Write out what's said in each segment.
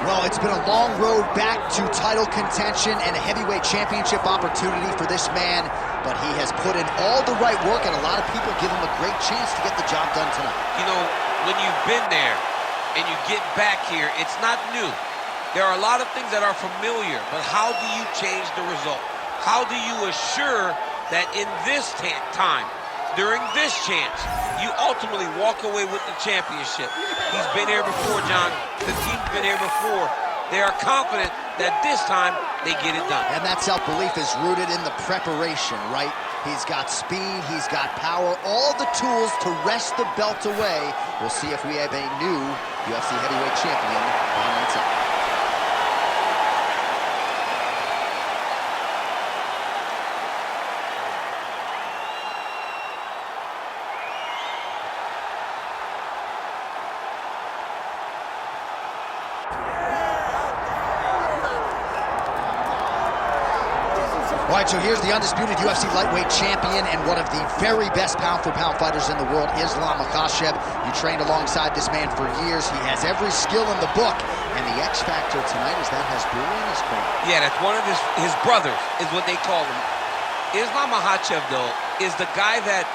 Well, it's been a long road back to title contention and a heavyweight championship opportunity for this man, but he has put in all the right work, and a lot of people give him a great chance to get the job done tonight. You know, when you've been there and you get back here, it's not new. There are a lot of things that are familiar, but how do you change the result? How do you assure that in this time, during this chance, you ultimately walk away with the championship? He's been here before, John. The team's been here before. They are confident that this time they get it done. And that self-belief is rooted in the preparation, right? He's got speed, he's got power, all the tools to wrest the belt away. We'll see if we have a new UFC heavyweight champion on its own. All right, so here's the undisputed UFC lightweight champion and one of the very best pound-for-pound fighters in the world, Islam Makhachev. You trained alongside this man for years. He has every skill in the book, and the X factor tonight is that Tybura in his corner. Yeah, that's one of his brothers, is what they call him. Islam Makhachev, though, is the guy that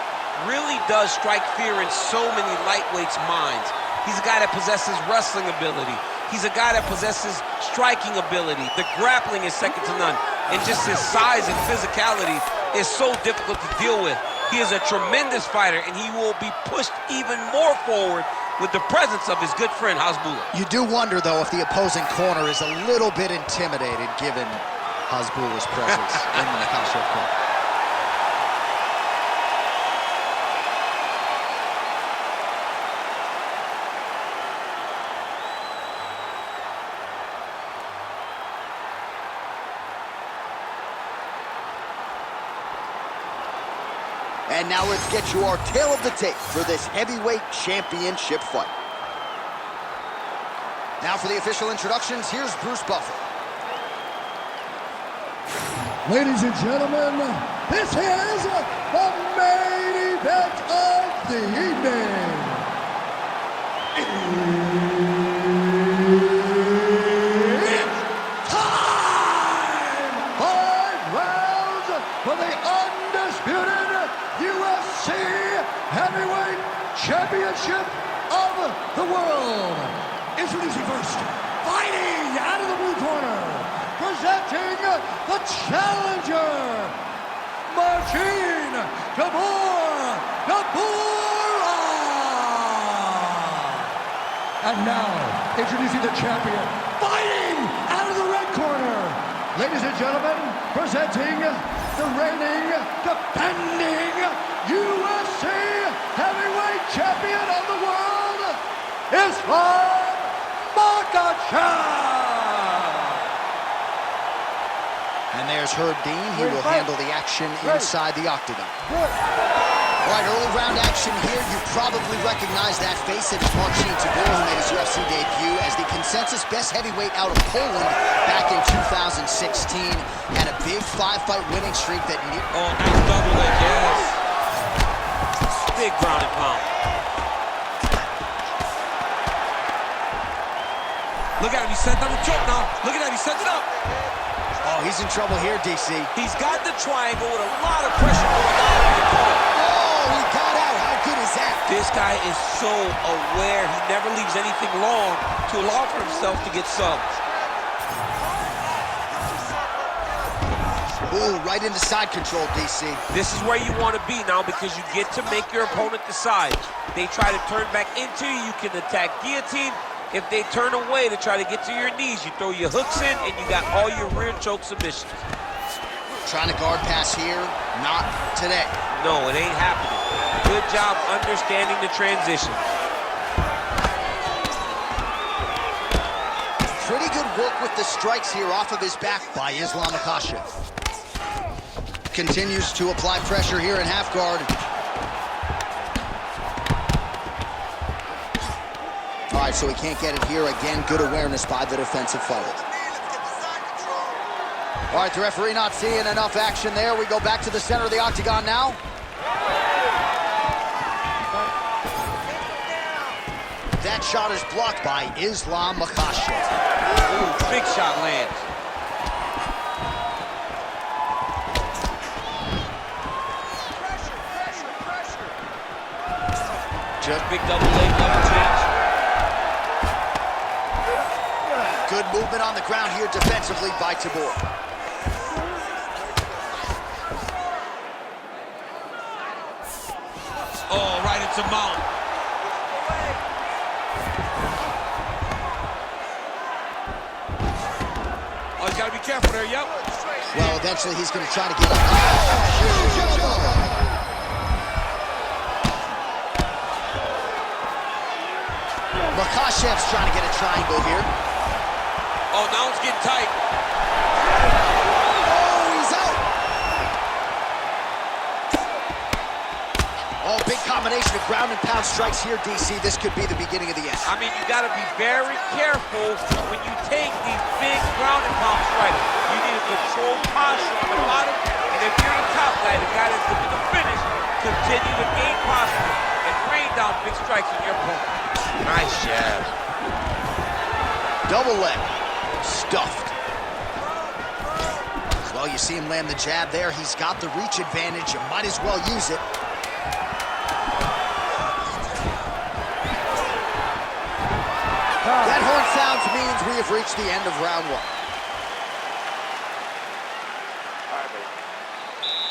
really does strike fear in so many lightweights' minds. He's a guy that possesses wrestling ability. He's a guy that possesses striking ability. The grappling is second to none. And just his size and physicality is so difficult to deal with. He is a tremendous fighter, and he will be pushed even more forward with the presence of his good friend, Tybura. You do wonder, though, if the opposing corner is a little bit intimidated given Tybura's presence in the Makhachev corner. And now let's get you our tale of the tape for this heavyweight championship fight. Now for the official introductions, here's Bruce Buffer. Ladies and gentlemen, this is the main event of the evening. It's time! 5 rounds for the undisputed UFC Heavyweight Championship of the world. Introducing first, fighting out of the blue corner, presenting the challenger, Marcin Tybura. And now, introducing the champion, fighting out of the red corner. Ladies and gentlemen, presenting the reigning, defending UFC Heavyweight Champion of the world, Islam Makhachev. And there's Herb Dean. He will handle the action inside the octagon. All right, early round action here. You probably recognize that face. It is Marcin Tybura, who made his UFC debut as the consensus best heavyweight out of Poland back in 2016. Had a big 5-fight winning streak that... Oh, nice double leg, yes. Big ground and pound. Look at him, he set up the choke now. Look at that, he sets it up. Oh, he's in trouble here, DC. He's got the triangle with a lot of pressure going on. Oh, he got out. How good is that? This guy is so aware. He never leaves anything long to allow for himself to get subbed. Ooh, right into side control, DC. This is where you want to be now because you get to make your opponent decide. They try to turn back into you, you can attack guillotine. If they turn away to try to get to your knees, you throw your hooks in and you got all your rear choke submissions. Trying to guard pass here, not today. No, it ain't happening. Good job understanding the transition. Pretty good work with the strikes here off of his back by Islam Makhachev. Continues to apply pressure here in half guard. All right, so he can't get it here. Again, good awareness by the defensive fighter. All right, the referee not seeing enough action there. We go back to the center of the octagon now. that shot is blocked by Islam Makhachev. Ooh, big shot lands. Just big double leg, double change. Good movement on the ground here defensively by Tybura. Oh, right into mount. Oh, he's got to be careful there, yep. Well, eventually he's going to try to get up. Huge elbow! Makhachev's trying to get a triangle here. Oh, now it's getting tight. Oh, he's out! Oh, big combination of ground and pound strikes here, DC. This could be the beginning of the end. I mean, you got to be very careful when you take these big ground and pound strikes. You need to control posture on the bottom, and if you're the top guy, the guy that's looking to finish, continue to gain posture and rain down big strikes on your opponent. Nice jab. Double leg. Stuffed. Well, you see him land the jab there. He's got the reach advantage. You might as well use it. That horn sounds means we have reached the end of round one. All right, baby.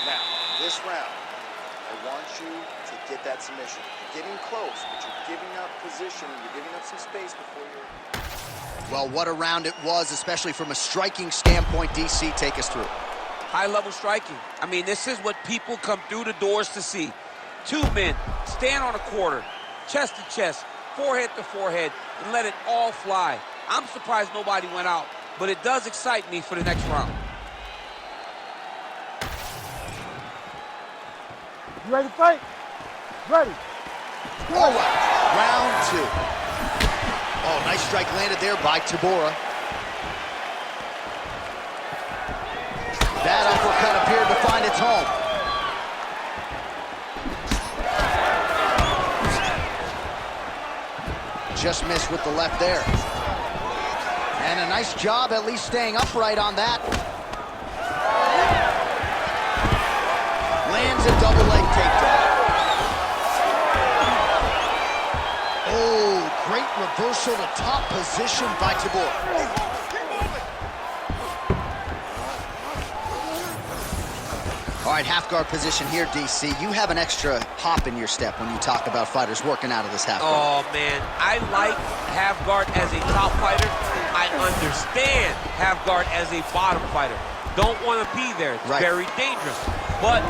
Now, this round, I want you to get that submission. You're getting close, but you're giving up position. You're giving up some space before you're... Well, what a round it was, especially from a striking standpoint. DC, take us through. High-level striking. I mean, this is what people come through the doors to see. Two men, stand on a quarter, chest to chest, forehead to forehead, and let it all fly. I'm surprised nobody went out, but it does excite me for the next round. You ready to fight? Ready. All right, round two. Oh, nice strike landed there by Tybura. That uppercut appeared to find its home. Just missed with the left there. And a nice job at least staying upright on that. Lands a double leg takedown. Oh, great reversal to top position by Tybura. All right, half guard position here, DC. You have an extra hop in your step when you talk about fighters working out of this half guard. Oh, man, I like half guard as a top fighter. I understand half guard as a bottom fighter. Don't want to be there. It's very dangerous. But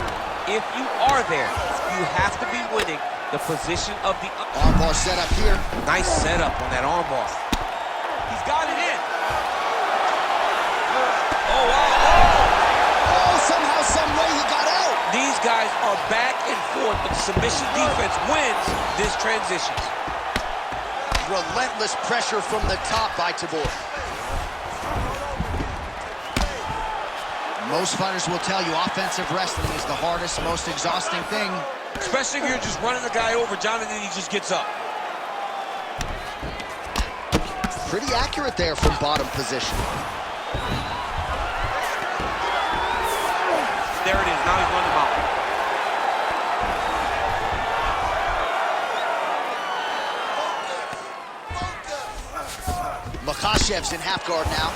if you are there, you have to be winning the position of the... Armbar set up here. Nice setup on that armbar. He's got it in. Oh, wow. Oh, somehow, some way he got out. These guys are back and forth, but the submission defense wins this transition. Relentless pressure from the top by Tybura. Most fighters will tell you offensive wrestling is the hardest, most exhausting thing. Especially if you're just running the guy over, Jonathan, he just gets up. Pretty accurate there from bottom position. There it is, now he's running him out. Makhachev's in half guard now.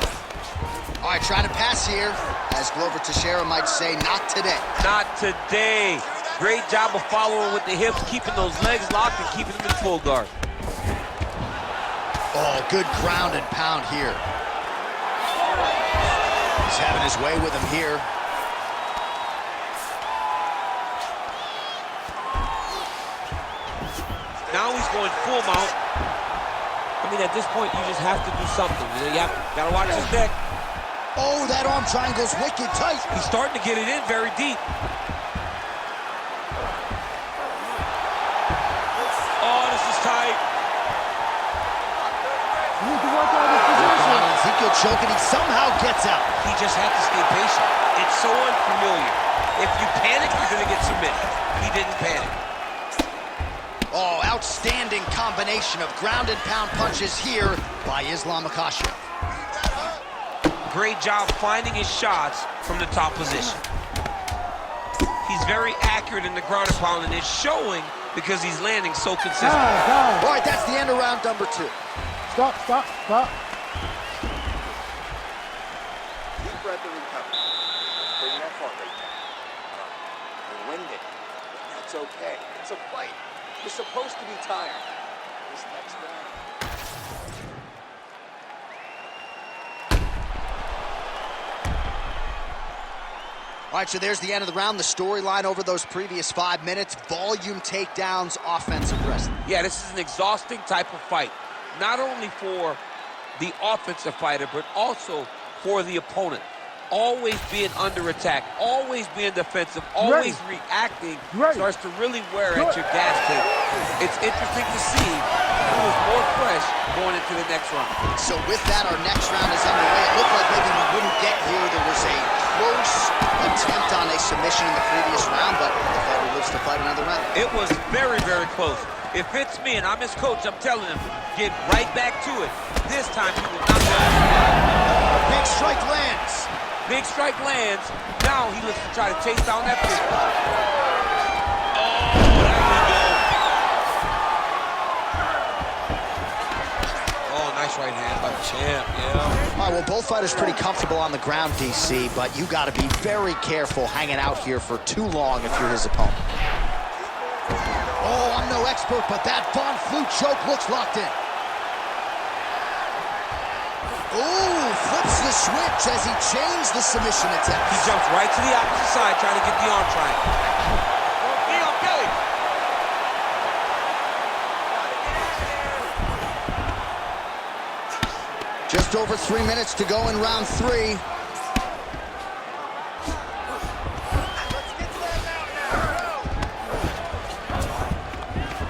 All right, trying to pass here. As Glover Teixeira might say, not today. Not today. Great job of following with the hips, keeping those legs locked and keeping them in full guard. Oh, good ground and pound here. He's having his way with him here. Now he's going full mount. I mean, at this point, you just have to do something. You gotta watch his neck. Oh, that arm triangle's wicked tight. He's starting to get it in very deep. Oh, this is tight. You need to work out his position. Ezekiel choking, he somehow gets out. He just had to stay patient. It's so unfamiliar. If you panic, you're gonna get submitted. He didn't panic. Oh, outstanding combination of ground and pound punches here by Islam Makhachev. Great job finding his shots from the top position. He's very accurate in the ground and pound, and it's showing because he's landing so consistently. All right, that's the end of round number 2. Stop, stop, stop. Deep breath and recover. Bring that heart rate down. You're winded. That's okay. It's a fight. You're supposed to be tired. This next round. All right, so there's the end of the round. The storyline over those previous 5 minutes. Volume takedowns, offensive wrestling. Yeah, this is an exhausting type of fight. Not only for the offensive fighter, but also for the opponent. Always being under attack, always being defensive, always reacting starts to really wear at your gas tank. It's interesting to see who is more fresh going into the next round. So with that, our next round is underway. It looked like maybe we wouldn't get here. There was a close attempt on a submission in the previous round, but the fighter lives to fight another round. It was very, very close. If it's me and I'm his coach, I'm telling him, get right back to it. This time he will not go. Big strike lands. Big strike lands. Now he looks to try to chase down that pitch. Oh, there we go. Oh, nice right hand by the champ, yeah. All right, well, both fighters pretty comfortable on the ground, DC, but you got to be very careful hanging out here for too long if you're his opponent. Oh, I'm no expert, but that Von Flue choke looks locked in. Ooh, flips the switch as he changed the submission attempt. He jumps right to the opposite side, trying to get the arm triangle. Just over 3 minutes to go in round 3.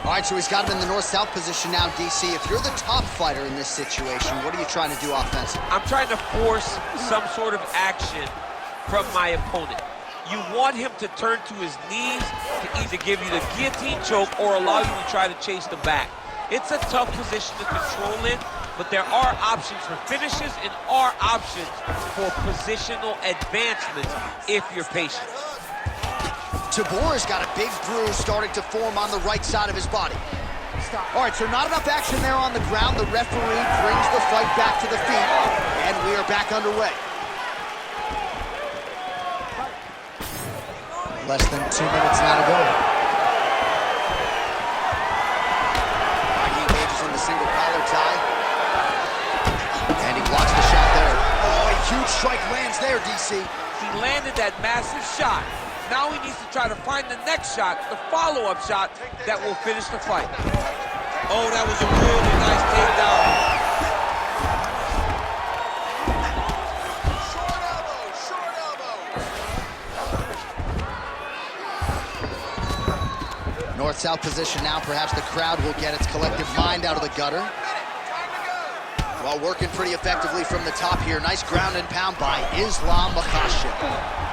All right, so he's got him in the north-south position now, DC. If you're the top fighter in this situation, what are you trying to do offensively? I'm trying to force some sort of action from my opponent. You want him to turn to his knees to either give you the guillotine choke or allow you to try to chase the back. It's a tough position to control in, but there are options for finishes and are options for positional advancements if you're patient. Tybura's got a big bruise starting to form on the right side of his body. All right, so not enough action there on the ground. The referee brings the fight back to the feet, and we are back underway. Less than 2 minutes now to go. He engages in the single collar tie. And he blocks the shot there. Oh, a huge strike lands there, DC. He landed that massive shot. Now he needs to try to find the next shot, the follow-up shot that will finish the fight. Oh, that was a really nice takedown. North-south position now. Perhaps the crowd will get its collective mind out of the gutter. Well, working pretty effectively from the top here. Nice ground and pound by Islam Makhachev.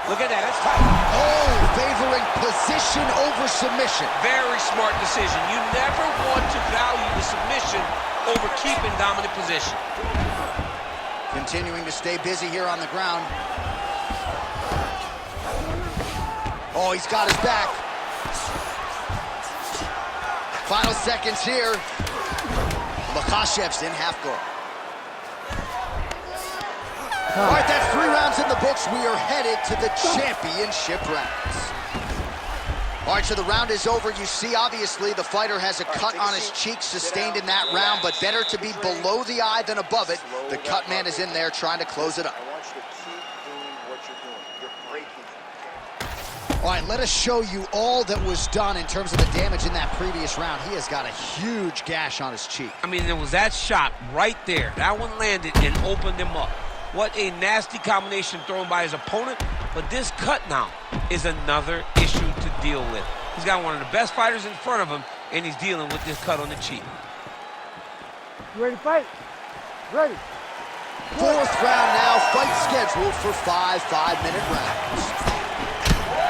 Look at that, that's tight. Oh, favoring position over submission. Very smart decision. You never want to value the submission over keeping dominant position. Continuing to stay busy here on the ground. Oh, he's got his back. Final seconds here. Makhachev's in half guard. All right, that's 3 rounds in the books. We are headed to the championship rounds. All right, so the round is over. You see, obviously, the fighter has a cut on his cheek sustained in that round, but better to be below the eye than above it. The cut man is in there trying to close it up. I want you to keep doing what you're doing. You're breaking. All right, let us show you all that was done in terms of the damage in that previous round. He has got a huge gash on his cheek. I mean, there was that shot right there. That one landed and opened him up. What a nasty combination thrown by his opponent, but this cut now is another issue to deal with. He's got one of the best fighters in front of him, and he's dealing with this cut on the cheek. You ready to fight? Ready. 4th round now, fight scheduled for 5 5-minute rounds.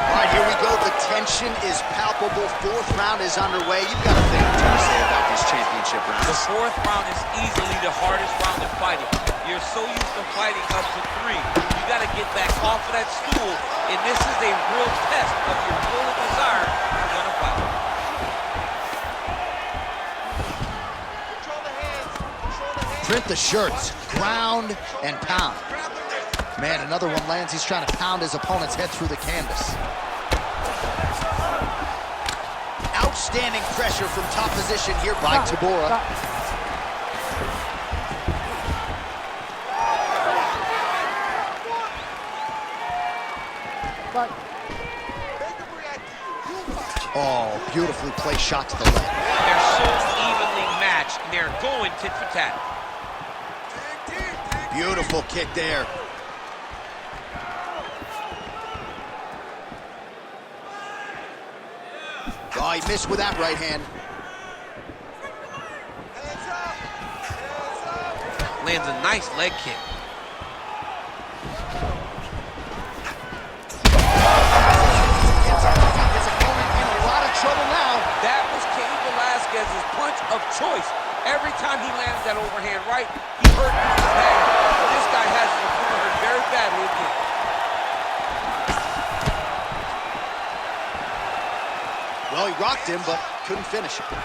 All right, here we go. The tension is palpable. Fourth round is underway. You've got a thing to say about these championship rounds. The fourth round is easily the hardest round in fighting. You're so used to fighting up to 3. You got to get back off of that stool, and this is a real test of your will and desire to win a fight. Control the hands. Control the hands. Print the shirts. Ground and pound. Man, another one lands. He's trying to pound his opponent's head through the canvas. Outstanding pressure from top position here by Tybura. Oh, beautifully placed shot to the leg. They're so evenly matched, and they're going tit for tat. Beautiful kick there. Oh, he missed with that right hand. Lands a nice leg kick. His opponent in a lot of trouble now. That was Cain Velasquez's punch of choice. Every time he landed that overhand right, he hurt bad. This guy has his opponent hurt very badly again. Well, he rocked him, but couldn't finish it. He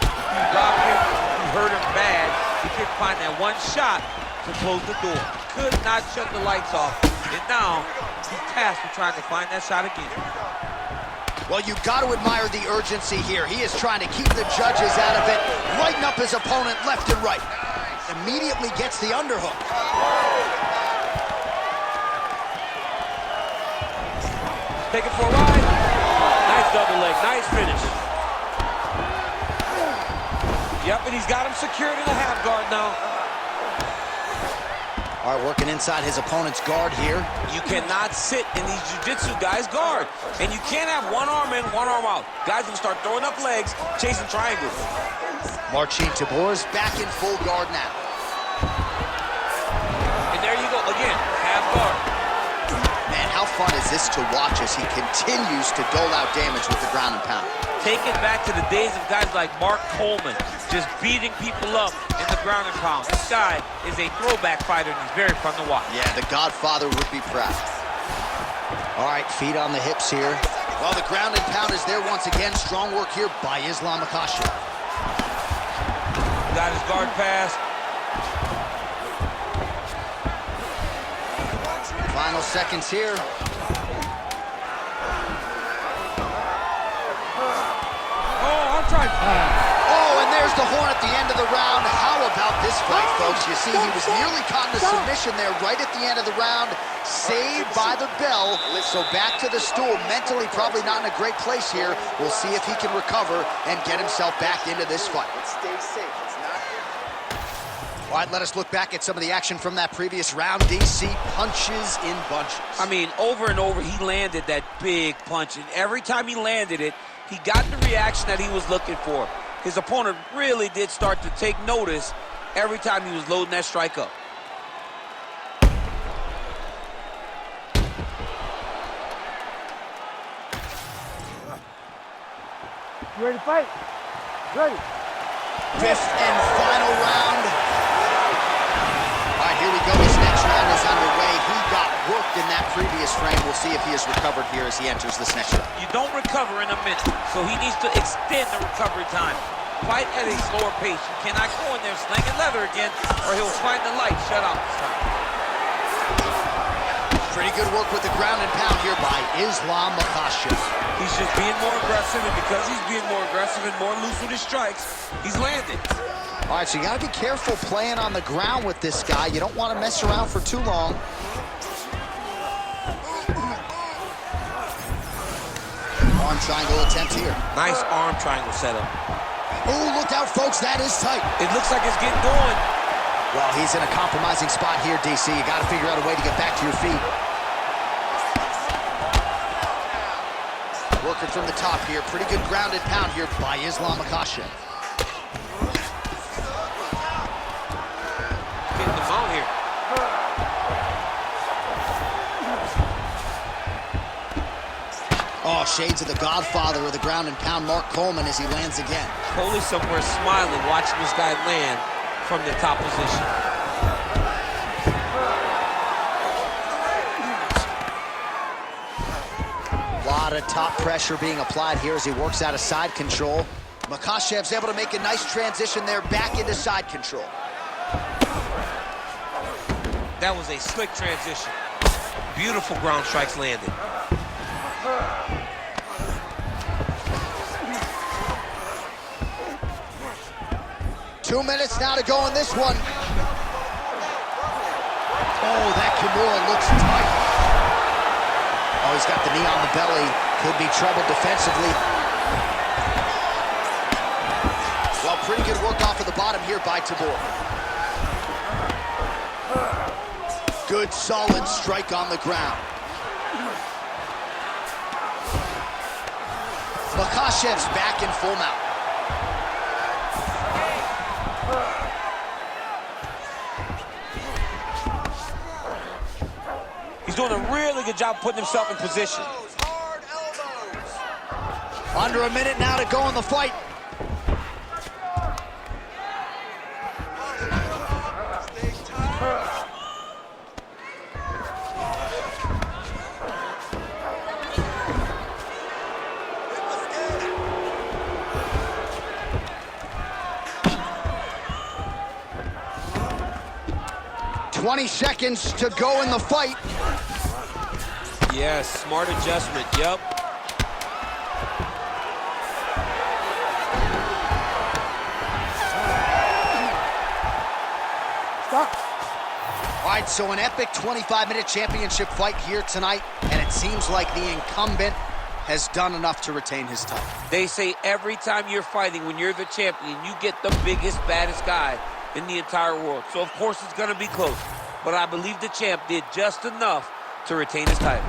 rocked him, he hurt him bad. He couldn't find that one shot to close the door. Could not shut the lights off. And now, he's tasked with trying to find that shot again. Well, you got to admire the urgency here. He is trying to keep the judges out of it, lighten up his opponent left and right. Immediately gets the underhook. Take it for a ride. Nice double leg, nice finish. Yep, and he's got him secured in the half guard now. All right, working inside his opponent's guard here. You cannot sit in these jiu-jitsu guys' guard. And you can't have one arm in, one arm out. Guys will start throwing up legs, chasing triangles. Marcin Tybura's back in full guard now. And there you go, again, half guard. Man, how fun is this to watch as he continues to dole out damage with the ground and pound? Take it back to the days of guys like Mark Coleman, just beating people up in the ground and pound. This guy is a throwback fighter, and he's very fun to watch. Yeah, the Godfather would be proud. All right, feet on the hips here. Well, the ground and pound is there once again. Strong work here by Islam Makhachev. Got his guard pass. Final seconds here. Oh, and there's the horn at the end of the round. How about this fight, folks? You see, he was nearly caught in a submission there right at the end of the round. Saved by the bell. So back to the stool. Mentally probably not in a great place here. We'll see if he can recover and get himself back into this fight. Let's stay safe. It's not All right, let us look back at some of the action from that previous round. DC punches in bunches. I mean, over and over, he landed that big punch. And every time he landed it, he got the reaction that he was looking for. His opponent really did start to take notice every time he was loading that strike up. You ready to fight? Ready. Fifth and final round. All right, here we go. This next round is underway. He got worked in that previous frame. We'll see if he has recovered here as he enters this next round. You don't recover in a minute, so he needs to extend the recovery time. Fight at a slower pace. You cannot go in there slinging leather again, or he'll find the light shut out this time. Pretty good work with the ground and pound here by Islam Makhachev. He's just being more aggressive, and because he's being more aggressive and more loose with his strikes, he's landing. All right, so you got to be careful playing on the ground with this guy. You don't want to mess around for too long. Arm triangle attempt here. Nice arm triangle setup. Oh, look out, folks. That is tight. It looks like it's getting going. Well, he's in a compromising spot here, DC. You got to figure out a way to get back to your feet. Working from the top here. Pretty good grounded pound here by Islam Makhachev. Getting the mount here. Oh, Oh, shades of the godfather of the ground and pound, Mark Coleman, as he lands again. Coley somewhere smiling, watching this guy land from the top position. A lot of top pressure being applied here as he works out of side control. Makhachev's able to make a nice transition there back into side control. That was a slick transition. Beautiful ground strikes landed. 2 minutes now to go in this one. Oh, that Kimura looks tight. Oh, he's got the knee on the belly. Could be trouble defensively. Well, pretty good work off of the bottom here by Tybura. Good, solid strike on the ground. Makhachev's back in full mount. He's doing a really good job putting himself in position. Hard elbows. Under a minute now to go in the fight. Stay tight. 20 seconds to go in the fight. Yes, smart adjustment, yep. Stop. All right, so an epic 25-minute championship fight here tonight, and it seems like the incumbent has done enough to retain his title. They say every time you're fighting, when you're the champion, you get the biggest, baddest guy in the entire world. So, of course, it's going to be close. But I believe the champ did just enough to retain his title.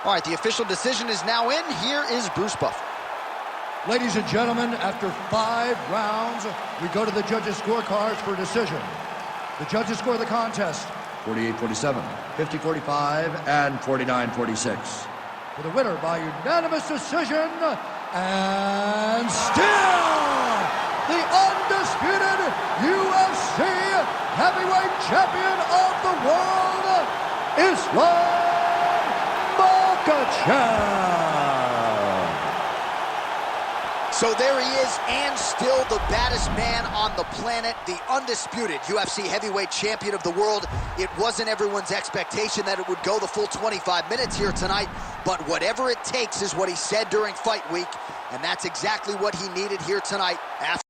All right, the official decision is now in. Here is Bruce Buffer. Ladies and gentlemen, after 5 rounds, we go to the judges' scorecards for a decision. The judges score the contest 48-47, 50-45, and 49-46. For the winner by unanimous decision, and still the undisputed UFC heavyweight champion of the world, Islam Makhachev. So there he is, and still the baddest man on the planet, the undisputed UFC heavyweight champion of the world. It wasn't everyone's expectation that it would go the full 25 minutes here tonight, but whatever it takes is what he said during fight week, and that's exactly what he needed here tonight after